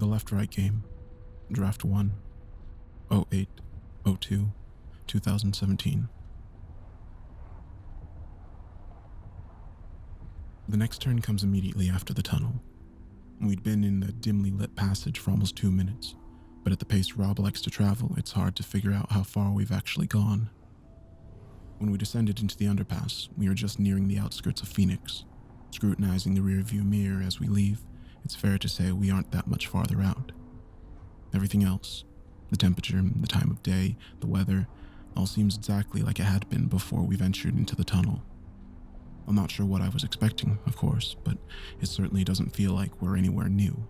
The Left-Right Game, Draft 1, 08-02, 2017. The next turn comes immediately after the tunnel. We'd been in the dimly lit passage for almost 2 minutes, but at the pace Rob likes to travel, it's hard to figure out how far we've actually gone. When we descended into the underpass, we were just nearing the outskirts of Phoenix. Scrutinizing the rearview mirror as we leave, it's fair to say we aren't that much farther out. Everything else, the temperature, the time of day, the weather, all seems exactly like it had been before we ventured into the tunnel. I'm not sure what I was expecting, of course, but it certainly doesn't feel like we're anywhere new.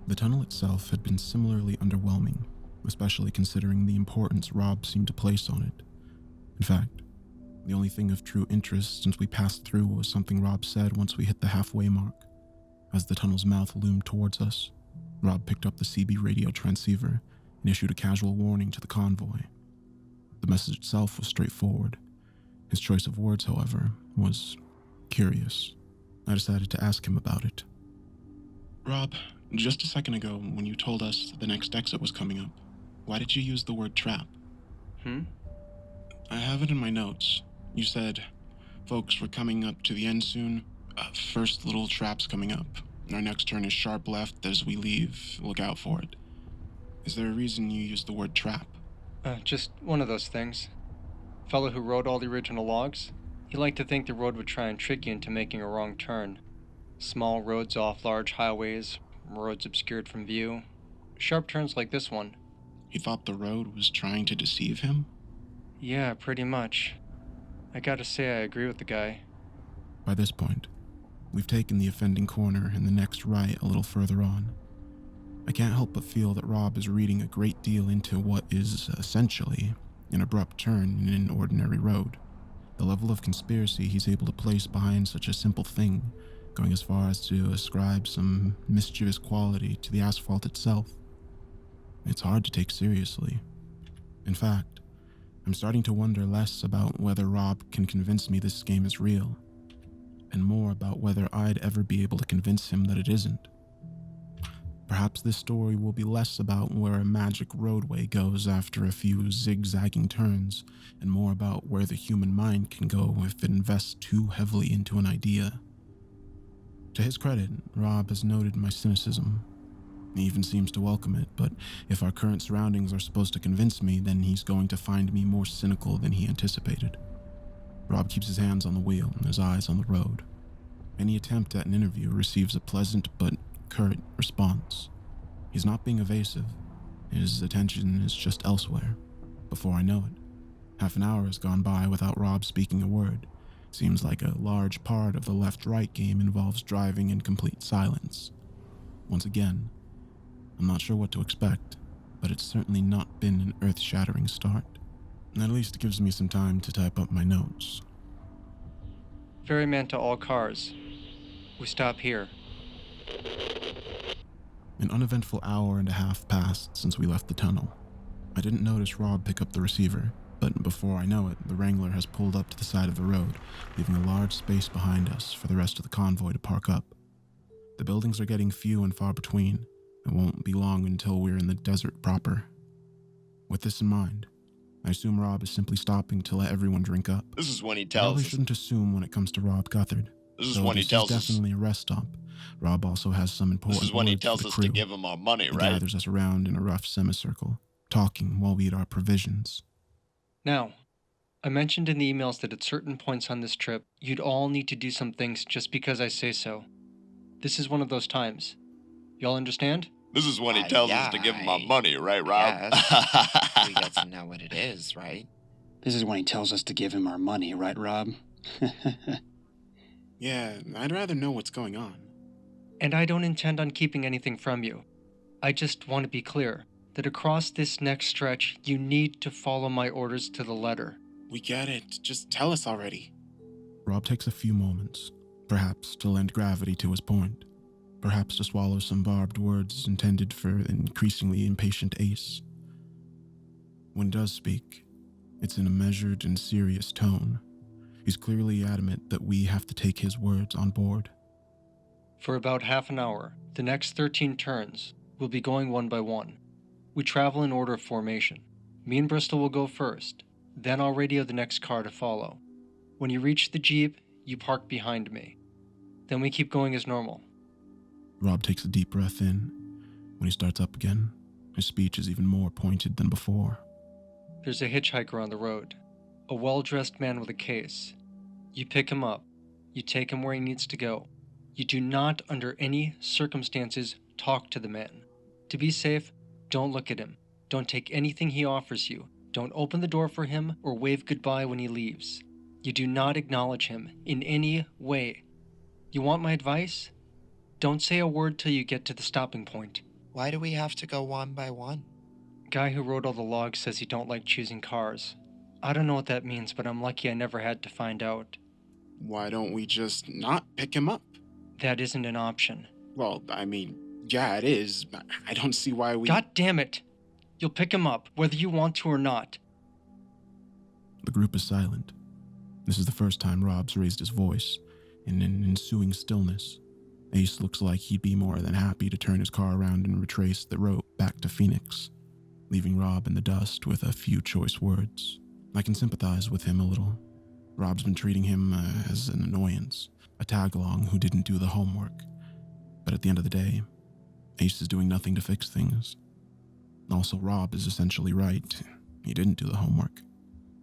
The tunnel itself had been similarly underwhelming, especially considering the importance Rob seemed to place on it. In fact, the only thing of true interest since we passed through was something Rob said once we hit the halfway mark. As the tunnel's mouth loomed towards us, Rob picked up the CB radio transceiver and issued a casual warning to the convoy. The message itself was straightforward. His choice of words, however, was curious. I decided to ask him about it. Rob, just a second ago, when you told us the next exit was coming up, why did you use the word trap? I have it in my notes. You said, folks, we're coming up to the end soon. First little trap's coming up. Our next turn is sharp left as we leave. Look out for it. Is there a reason you used the word trap? Just one of those things. Fellow who wrote all the original logs, he liked to think the road would try and trick you into making a wrong turn. Small roads off large highways, roads obscured from view, sharp turns like this one. He thought the road was trying to deceive him? Yeah, pretty much. I gotta say I agree with the guy. By this point, we've taken the offending corner and the next right a little further on. I can't help but feel that Rob is reading a great deal into what is, essentially, an abrupt turn in an ordinary road. The level of conspiracy he's able to place behind such a simple thing, going as far as to ascribe some mischievous quality to the asphalt itself. It's hard to take seriously. In fact, I'm starting to wonder less about whether Rob can convince me this game is real, and more about whether I'd ever be able to convince him that it isn't. Perhaps this story will be less about where a magic roadway goes after a few zigzagging turns, and more about where the human mind can go if it invests too heavily into an idea. To his credit, Rob has noted my cynicism. He even seems to welcome it, but if our current surroundings are supposed to convince me, then he's going to find me more cynical than he anticipated. Rob keeps his hands on the wheel and his eyes on the road. Any attempt at an interview receives a pleasant but curt response. He's not being evasive. His attention is just elsewhere. Before I know it, half an hour has gone by without Rob speaking a word. Seems like a large part of the left-right game involves driving in complete silence. Once again, I'm not sure what to expect, but it's certainly not been an earth-shattering start. At least it gives me some time to type up my notes. Ferryman to all cars. We stop here. An uneventful hour and a half passed since we left the tunnel. I didn't notice Rob pick up the receiver, but before I know it, the Wrangler has pulled up to the side of the road, leaving a large space behind us for the rest of the convoy to park up. The buildings are getting few and far between. It won't be long until we're in the desert proper. With this in mind, I assume Rob is simply stopping to let everyone drink up. This is when he I tells probably us. shouldn't assume when it comes to Rob Guthard. This is when he tells us. Definitely a rest stop. Rob also has some important This is when he words for tells the us crew. to give him our money, He right? gathers us around in a rough semicircle, talking while we eat our provisions. Now, I mentioned in the emails that at certain points on this trip, you'd all need to do some things just because I say so. This is one of those times. Y'all understand? This is when he tells us to give him our money, right, Rob? Yes. We got to know what it is, right? This is when he tells us to give him our money, right, Rob? Yeah, I'd rather know what's going on. And I don't intend on keeping anything from you. I just want to be clear that across this next stretch, you need to follow my orders to the letter. We get it. Just tell us already. Rob takes a few moments, perhaps to lend gravity to his point, perhaps to swallow some barbed words intended for an increasingly impatient Ace. When he does speak, it's in a measured and serious tone. He's clearly adamant that we have to take his words on board. For about half an hour, the next 13 turns, We'll be going one by one. We travel in order of formation. Me and Bristol will go first, then I'll radio the next car to follow. When you reach the Jeep, you park behind me. Then we keep going as normal. Rob takes a deep breath in. When he starts up again, his speech is even more pointed than before. There's a hitchhiker on the road. A well-dressed man with a case. You pick him up. You take him where he needs to go. You do not, under any circumstances, talk to the man. To be safe, don't look at him. Don't take anything he offers you. Don't open the door for him or wave goodbye when he leaves. You do not acknowledge him in any way. You want my advice? Don't say a word till you get to the stopping point. Why do we have to go one by one? Guy who wrote all the logs says he don't like choosing cars. I don't know what that means, but I'm lucky I never had to find out. Why don't we just not pick him up? That isn't an option. Well, I mean, yeah, it is, but I don't see why we... God damn it! You'll pick him up, whether you want to or not. The group is silent. This is the first time Rob's raised his voice. In an ensuing stillness, Ace looks like he'd be more than happy to turn his car around and retrace the route back to Phoenix, leaving Rob in the dust with a few choice words. I can sympathize with him a little. Rob's been treating him as an annoyance, a tag-along who didn't do the homework. But at the end of the day, Ace is doing nothing to fix things. Also, Rob is essentially right. He didn't do the homework.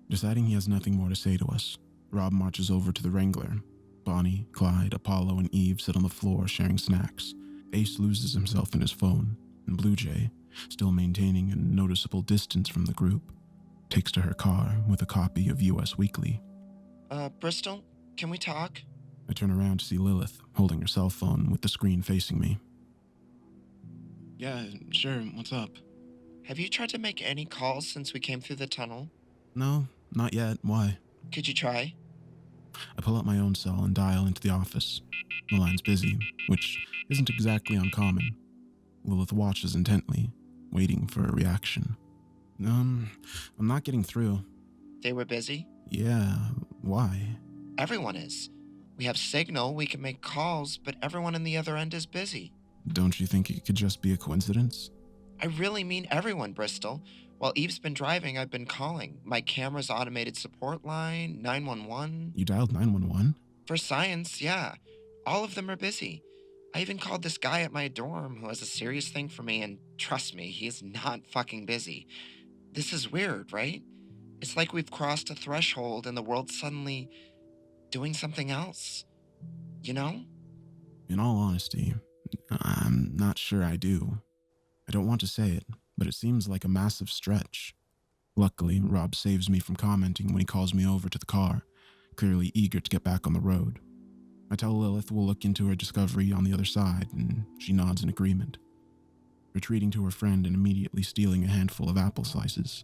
Deciding he has nothing more to say to us, Rob marches over to the Wrangler. Bonnie, Clyde, Apollo, and Eve sit on the floor sharing snacks. Ace loses himself in his phone, and Blue Jay, still maintaining a noticeable distance from the group, takes to her car with a copy of US Weekly. Bristol, can we talk? I turn around to see Lilith holding her cell phone with the screen facing me. Yeah, sure, what's up? Have you tried to make any calls since we came through the tunnel? No, not yet. Why? Could you try? I pull out my own cell and dial into the office. The line's busy, which isn't exactly uncommon. Lilith watches intently, waiting for a reaction. I'm not getting through. They were busy? Yeah, why? Everyone is. We have signal, we can make calls, but everyone on the other end is busy. Don't you think it could just be a coincidence? I really mean everyone, Bristol. While Eve's been driving, I've been calling. My camera's automated support line, 911. You dialed 911? For science, yeah. All of them are busy. I even called this guy at my dorm who has a serious thing for me, and trust me, he is not fucking busy. This is weird, right? It's like we've crossed a threshold and the world's suddenly doing something else. You know? In all honesty, I'm not sure I do. I don't want to say it, but it seems like a massive stretch. Luckily, Rob saves me from commenting when he calls me over to the car, clearly eager to get back on the road. I tell Lilith we'll look into her discovery on the other side, and she nods in agreement, retreating to her friend and immediately stealing a handful of apple slices.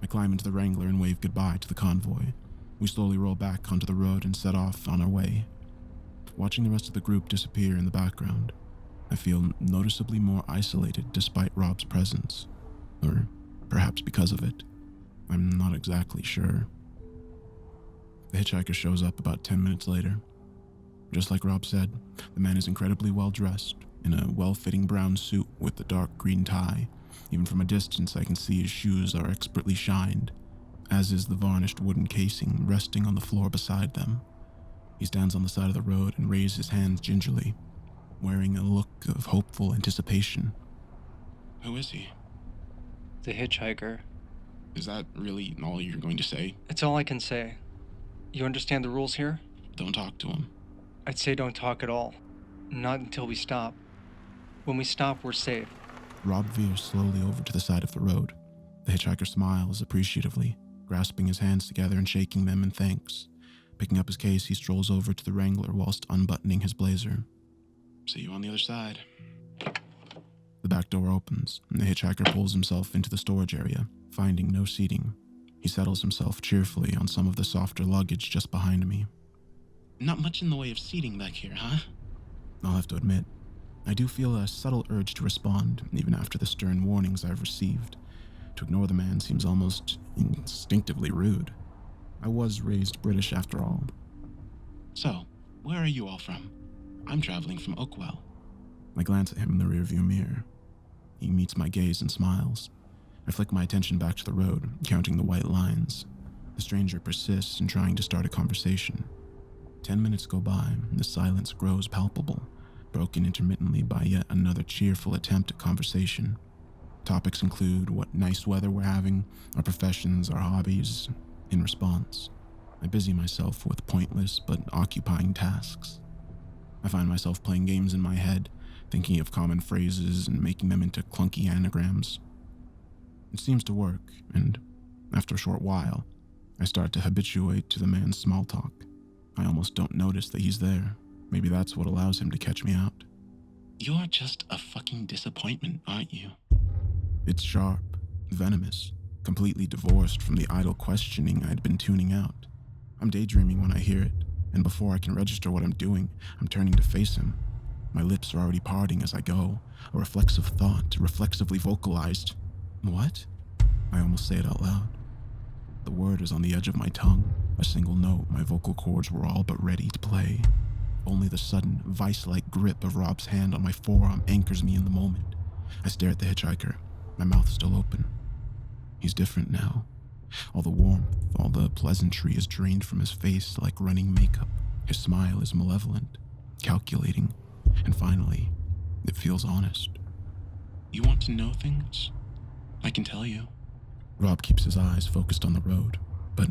I climb into the Wrangler and wave goodbye to the convoy. We slowly roll back onto the road and set off on our way. Watching the rest of the group disappear in the background, I feel noticeably more isolated despite Rob's presence. Or perhaps because of it. I'm not exactly sure. The hitchhiker shows up about 10 minutes later. Just like Rob said, the man is incredibly well dressed, in a well-fitting brown suit with a dark green tie. Even from a distance, I can see his shoes are expertly shined, as is the varnished wooden casing resting on the floor beside them. He stands on the side of the road and raises his hands gingerly, wearing a look of hopeful anticipation. Who is he? The hitchhiker. Is that really all you're going to say? It's all I can say. You understand the rules here? Don't talk to him. I'd say don't talk at all. Not until we stop. When we stop, we're safe. Rob veers slowly over to the side of the road. The hitchhiker smiles appreciatively, grasping his hands together and shaking them in thanks. Picking up his case, he strolls over to the Wrangler whilst unbuttoning his blazer. See you on the other side. The back door opens, and the hitchhiker pulls himself into the storage area, finding no seating. He settles himself cheerfully on some of the softer luggage just behind me. Not much in the way of seating back here, huh? I'll have to admit, I do feel a subtle urge to respond, even after the stern warnings I've received. To ignore the man seems almost instinctively rude. I was raised British after all. So, where are you all from? I'm traveling from Oakwell. I glance at him in the rearview mirror. He meets my gaze and smiles. I flick my attention back to the road, counting the white lines. The stranger persists in trying to start a conversation. 10 minutes go by, and the silence grows palpable, broken intermittently by yet another cheerful attempt at conversation. Topics include what nice weather we're having, our professions, our hobbies. In response, I busy myself with pointless but occupying tasks. I find myself playing games in my head, thinking of common phrases and making them into clunky anagrams. It seems to work, and after a short while, I start to habituate to the man's small talk. I almost don't notice that he's there. Maybe that's what allows him to catch me out. You're just a fucking disappointment, aren't you? It's sharp, venomous, completely divorced from the idle questioning I'd been tuning out. I'm daydreaming when I hear it, and before I can register what I'm doing, I'm turning to face him. My lips are already parting as I go, a reflexive thought, reflexively vocalized. What? I almost say it out loud. The word is on the edge of my tongue, a single note my vocal cords were all but ready to play. Only the sudden, vice-like grip of Rob's hand on my forearm anchors me in the moment. I stare at the hitchhiker, my mouth still open. He's different now. All the warmth, all the pleasantry is drained from his face like running makeup. His smile is malevolent, calculating, and finally, it feels honest. You want to know things? I can tell you. Rob keeps his eyes focused on the road, but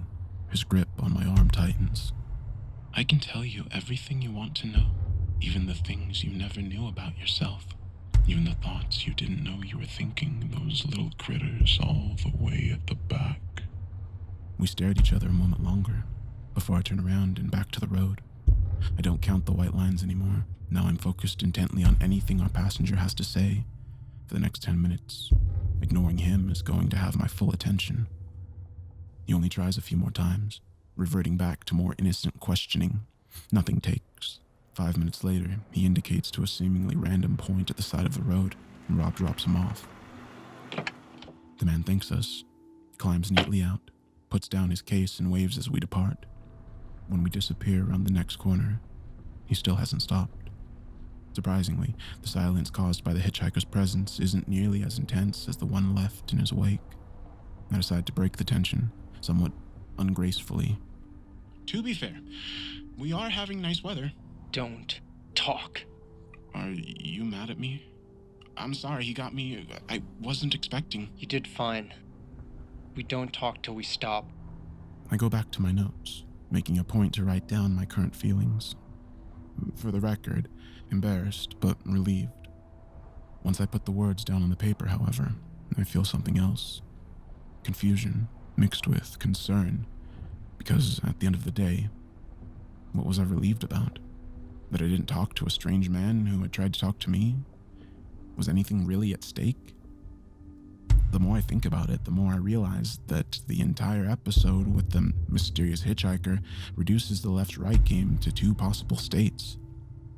his grip on my arm tightens. I can tell you everything you want to know, even the things you never knew about yourself, even the thoughts you didn't know you were thinking, those little critters all the way at the back. We stare at each other a moment longer, before I turn around and back to the road. I don't count the white lines anymore. Now I'm focused intently on anything our passenger has to say. For the next 10 minutes, ignoring him is going to have my full attention. He only tries a few more times, reverting back to more innocent questioning. Nothing takes. 5 minutes later, he indicates to a seemingly random point at the side of the road, and Rob drops him off. The man thanks us, climbs neatly out, puts down his case and waves as we depart. When we disappear around the next corner, he still hasn't stopped. Surprisingly, the silence caused by the hitchhiker's presence isn't nearly as intense as the one left in his wake. I decide to break the tension, somewhat ungracefully. To be fair, we are having nice weather. Don't talk. Are you mad at me? I'm sorry, he got me. I wasn't expecting. You did fine. We don't talk till we stop. I go back to my notes, making a point to write down my current feelings. For the record, embarrassed but relieved. Once I put the words down on the paper, however, I feel something else. Confusion mixed with concern. Because at the end of the day, what was I relieved about? That I didn't talk to a strange man who had tried to talk to me? Was anything really at stake? The more I think about it, the more I realize that the entire episode with the mysterious hitchhiker reduces the left-right game to two possible states.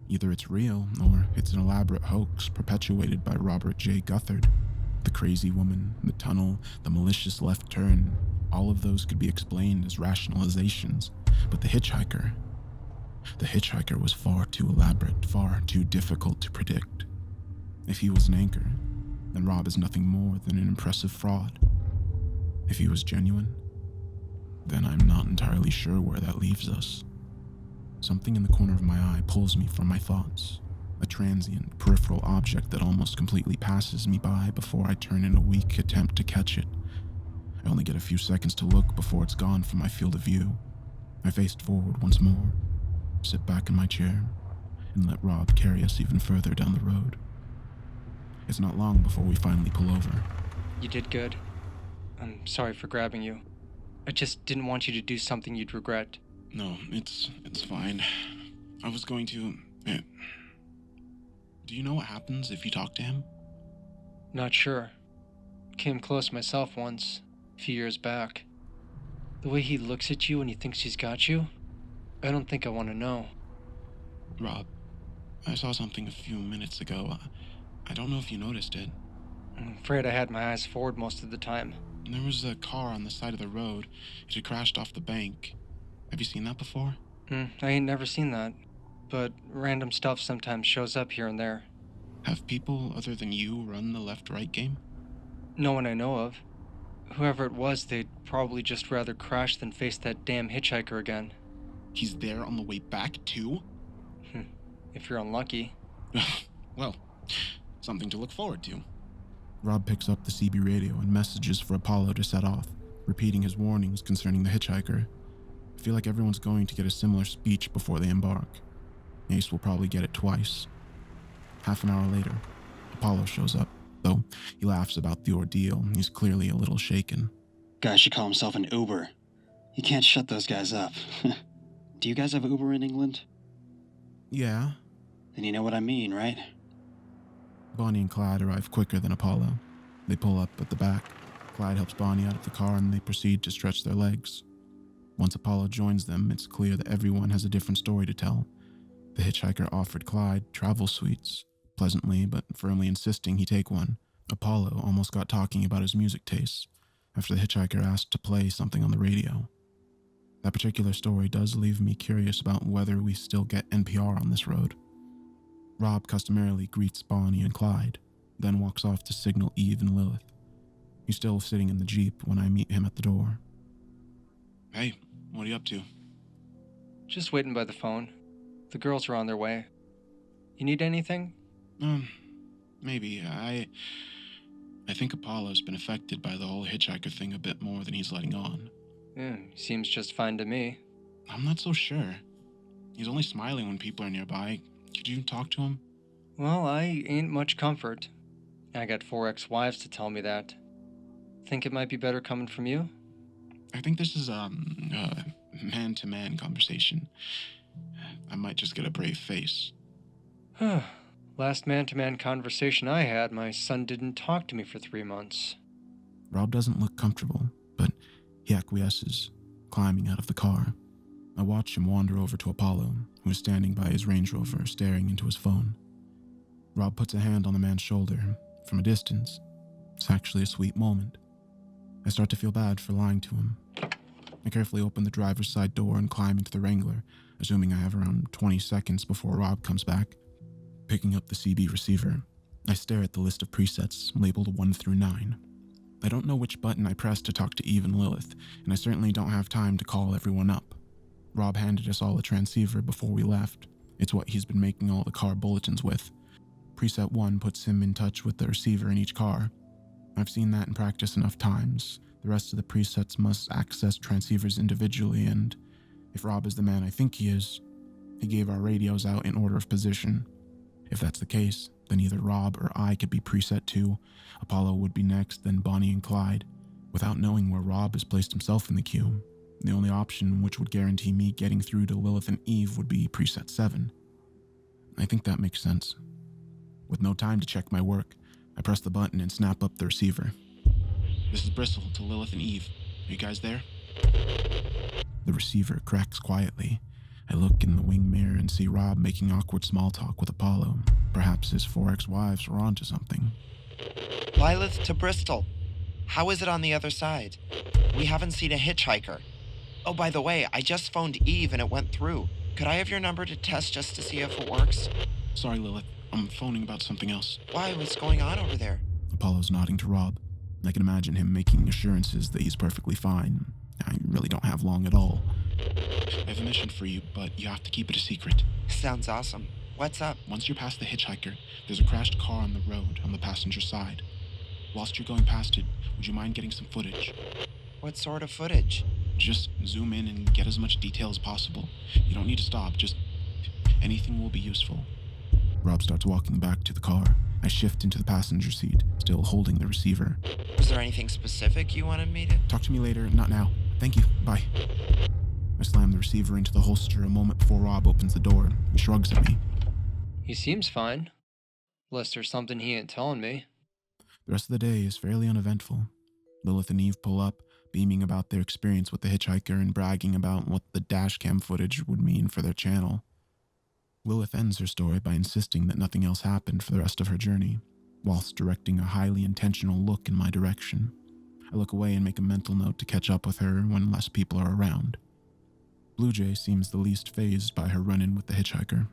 Either it's real, or it's an elaborate hoax perpetuated by Robert J. Guthard. The crazy woman, the tunnel, the malicious left turn, all of those could be explained as rationalizations. But the hitchhiker was far too elaborate, far too difficult to predict. If he was an anchor, then Rob is nothing more than an impressive fraud. If he was genuine, then I'm not entirely sure where that leaves us. Something in the corner of my eye pulls me from my thoughts, a transient, peripheral object that almost completely passes me by before I turn in a weak attempt to catch it. I only get a few seconds to look before it's gone from my field of view. I faced forward once more, sit back in my chair, and let Rob carry us even further down the road. It's not long before we finally pull over. You did good. I'm sorry for grabbing you. I just didn't want you to do something you'd regret. No, it's fine. I was going to... Do you know what happens if you talk to him? Not sure. Came close myself once, a few years back. The way he looks at you when he thinks he's got you, I don't think I want to know. Rob, I saw something a few minutes ago. I don't know if you noticed it. I'm afraid I had my eyes forward most of the time. There was a car on the side of the road. It had crashed off the bank. Have you seen that before? I ain't never seen that. But random stuff sometimes shows up here and there. Have people other than you run the left-right game? No one I know of. Whoever it was, they'd probably just rather crash than face that damn hitchhiker again. He's there on the way back, too? If you're unlucky. Well, something to look forward to. Rob picks up the CB radio and messages for Apollo to set off, repeating his warnings concerning the hitchhiker. I feel like everyone's going to get a similar speech before they embark. Ace will probably get it twice. Half an hour later, Apollo shows up, though he laughs about the ordeal. He's clearly a little shaken. Guy should call himself an Uber. You can't shut those guys up. Do you guys have Uber in England? Yeah. Then you know what I mean, right? Bonnie and Clyde arrive quicker than Apollo. They pull up at the back. Clyde helps Bonnie out of the car and they proceed to stretch their legs. Once Apollo joins them, it's clear that everyone has a different story to tell. The hitchhiker offered Clyde travel suites, pleasantly but firmly insisting he take one. Apollo almost got talking about his music tastes after the hitchhiker asked to play something on the radio. That particular story does leave me curious about whether we still get NPR on this road. Rob customarily greets Bonnie and Clyde, then walks off to signal Eve and Lilith. He's still sitting in the Jeep when I meet him at the door. Hey, what are you up to? Just waiting by the phone. The girls are on their way. You need anything? Maybe. I think Apollo's been affected by the whole hitchhiker thing a bit more than he's letting on. Seems just fine to me. I'm not so sure. He's only smiling when people are nearby. Could you talk to him? Well, I ain't much comfort. I got 4 ex-wives to tell me that. Think it might be better coming from you? I think this is a man-to-man conversation. I might just get a brave face. Last man-to-man conversation I had, my son didn't talk to me for 3 months. Rob doesn't look comfortable, but he acquiesces, climbing out of the car. I watch him wander over to Apollo, who is standing by his Range Rover staring into his phone. Rob puts a hand on the man's shoulder from a distance. It's actually a sweet moment. I start to feel bad for lying to him. I carefully open the driver's side door and climb into the Wrangler, assuming I have around 20 seconds before Rob comes back. Picking up the CB receiver, I stare at the list of presets labeled 1 through 9. I don't know which button I press to talk to Eve and Lilith, and I certainly don't have time to call everyone up. Rob handed us all a transceiver before we left. It's what he's been making all the car bulletins with. Preset 1 puts him in touch with the receiver in each car. I've seen that in practice enough times. The rest of the presets must access transceivers individually, and if Rob is the man I think he is, he gave our radios out in order of position. If that's the case, then either Rob or I could be preset 2, Apollo would be next, then Bonnie and Clyde. Without knowing where Rob has placed himself in the queue, the only option which would guarantee me getting through to Lilith and Eve would be preset 7. I think that makes sense. With no time to check my work, I press the button and snap up the receiver. This is Bristol to Lilith and Eve. Are you guys there? The receiver cracks quietly. I look in the wing mirror and see Rob making awkward small talk with Apollo. Perhaps his 4 ex-wives were onto something. Lilith to Bristol. How is it on the other side? We haven't seen a hitchhiker. Oh, by the way, I just phoned Eve and it went through. Could I have your number to test just to see if it works? Sorry, Lilith. I'm phoning about something else. Why? What's going on over there? Apollo's nodding to Rob. I can imagine him making assurances that he's perfectly fine. I really don't have long at all. I have a mission for you, but you have to keep it a secret. Sounds awesome. What's up? Once you're past the hitchhiker, there's a crashed car on the road on the passenger side. Whilst you're going past it, would you mind getting some footage? What sort of footage? Just zoom in and get as much detail as possible. You don't need to stop, just anything will be useful. Rob starts walking back to the car. I shift into the passenger seat, still holding the receiver. Was there anything specific you wanted me to? Talk to me later, not now. Thank you, bye. I slam the receiver into the holster a moment before Rob opens the door. He shrugs at me. He seems fine. Unless there's something he ain't telling me. The rest of the day is fairly uneventful. Lilith and Eve pull up, beaming about their experience with the hitchhiker and bragging about what the dashcam footage would mean for their channel. Lilith ends her story by insisting that nothing else happened for the rest of her journey, whilst directing a highly intentional look in my direction. I look away and make a mental note to catch up with her when less people are around. Blue Jay seems the least fazed by her run-in with the hitchhiker.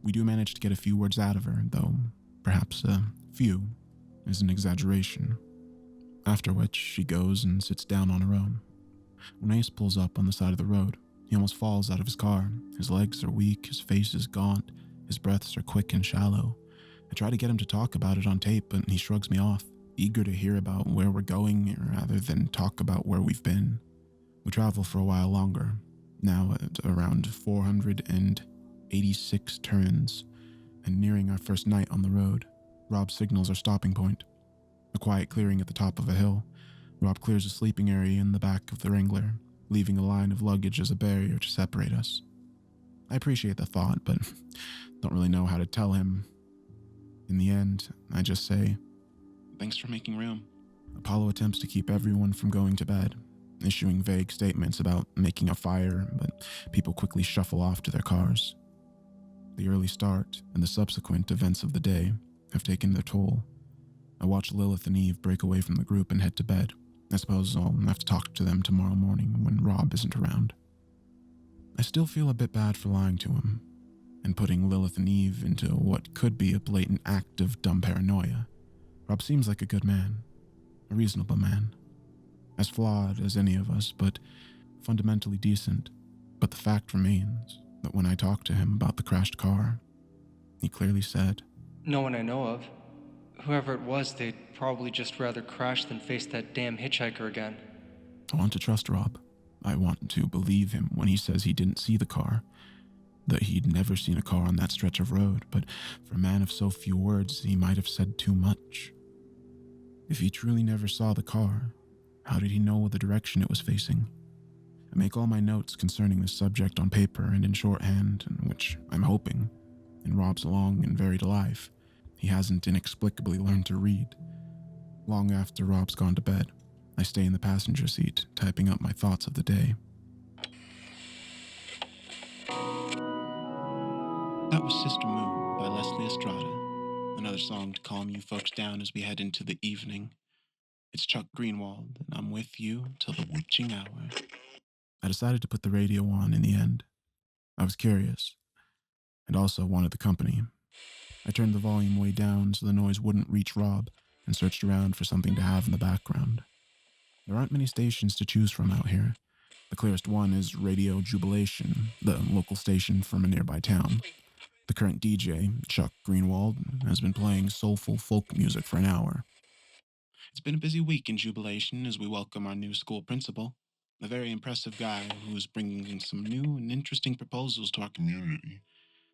We do manage to get a few words out of her, though Perhaps a few is an exaggeration. After which, she goes and sits down on her own. When Ace pulls up on the side of the road, he almost falls out of his car. His legs are weak, his face is gaunt, his breaths are quick and shallow. I try to get him to talk about it on tape, but he shrugs me off, eager to hear about where we're going rather than talk about where we've been. We travel for a while longer, now at around 486 turns, and nearing our first night on the road. Rob signals our stopping point, a quiet clearing at the top of a hill. Rob clears a sleeping area in the back of the Wrangler, leaving a line of luggage as a barrier to separate us. I appreciate the thought, but don't really know how to tell him. In the end, I just say, "Thanks for making room." Apollo attempts to keep everyone from going to bed, issuing vague statements about making a fire, but people quickly shuffle off to their cars. The early start and the subsequent events of the day have taken their toll. I watch Lilith and Eve break away from the group and head to bed. I suppose I'll have to talk to them tomorrow morning when Rob isn't around. I still feel a bit bad for lying to him and putting Lilith and Eve into what could be a blatant act of dumb paranoia. Rob seems like a good man, a reasonable man, as flawed as any of us, but fundamentally decent. But the fact remains that when I talked to him about the crashed car, he clearly said, "No one I know of. Whoever it was, they'd probably just rather crash than face that damn hitchhiker again." I want to trust Rob. I want to believe him when he says he didn't see the car, that he'd never seen a car on that stretch of road, but for a man of so few words, he might have said too much. If he truly never saw the car, how did he know the direction it was facing? I make all my notes concerning this subject on paper and in shorthand, which I'm hoping, in Rob's long and varied life, he hasn't inexplicably learned to read. Long after Rob's gone to bed, I stay in the passenger seat, typing up my thoughts of the day. That was Sister Moon by Leslie Estrada, another song to calm you folks down as we head into the evening. It's Chuck Greenwald, and I'm with you till the witching hour. I decided to put the radio on in the end. I was curious, and also wanted the company. I turned the volume way down so the noise wouldn't reach Rob, and searched around for something to have in the background. There aren't many stations to choose from out here. The clearest one is Radio Jubilation, the local station from a nearby town. The current DJ, Chuck Greenwald, has been playing soulful folk music for an hour. It's been a busy week in Jubilation as we welcome our new school principal, a very impressive guy who is bringing in some new and interesting proposals to our community.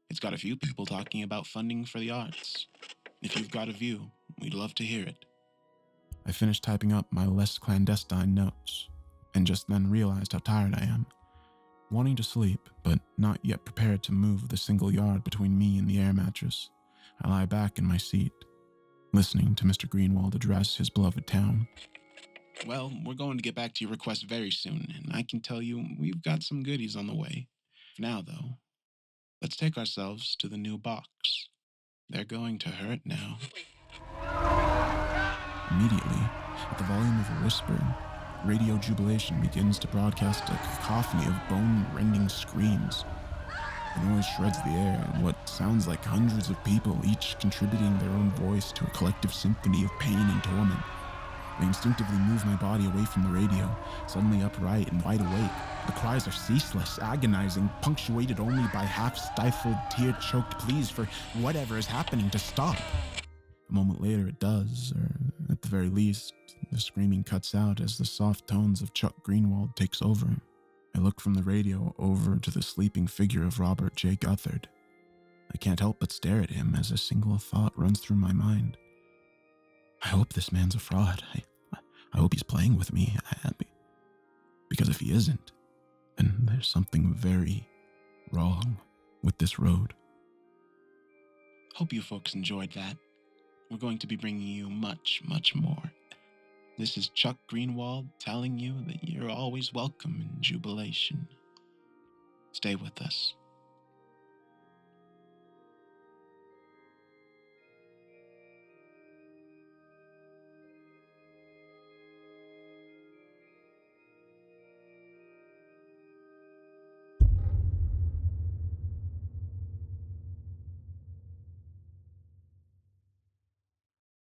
It's got a few people talking about funding for the arts. If you've got a view, we'd love to hear it. I finished typing up my less clandestine notes, and just then realized how tired I am. Wanting to sleep, but not yet prepared to move the single yard between me and the air mattress, I lie back in my seat, listening to Mr. Greenwald address his beloved town. Well, we're going to get back to your request very soon, and I can tell you we've got some goodies on the way. For now, though, let's take ourselves to the new box. They're going to hurt now. Immediately, at the volume of a whisper, Radio Jubilation begins to broadcast a cacophony of bone-rending screams. The noise shreds the air, and what sounds like hundreds of people, each contributing their own voice to a collective symphony of pain and torment. I instinctively move my body away from the radio, suddenly upright and wide awake. The cries are ceaseless, agonizing, punctuated only by half-stifled, tear-choked pleas for whatever is happening to stop. A moment later it does, or at the very least, the screaming cuts out as the soft tones of Chuck Greenwald takes over. I look from the radio over to the sleeping figure of Robert J. Guthard. I can't help but stare at him as a single thought runs through my mind. I hope this man's a fraud. I hope he's playing with me. Because if he isn't, then there's something very wrong with this road. Hope you folks enjoyed that. We're going to be bringing you much, much more. This is Chuck Greenwald telling you that you're always welcome in Jubilation. Stay with us.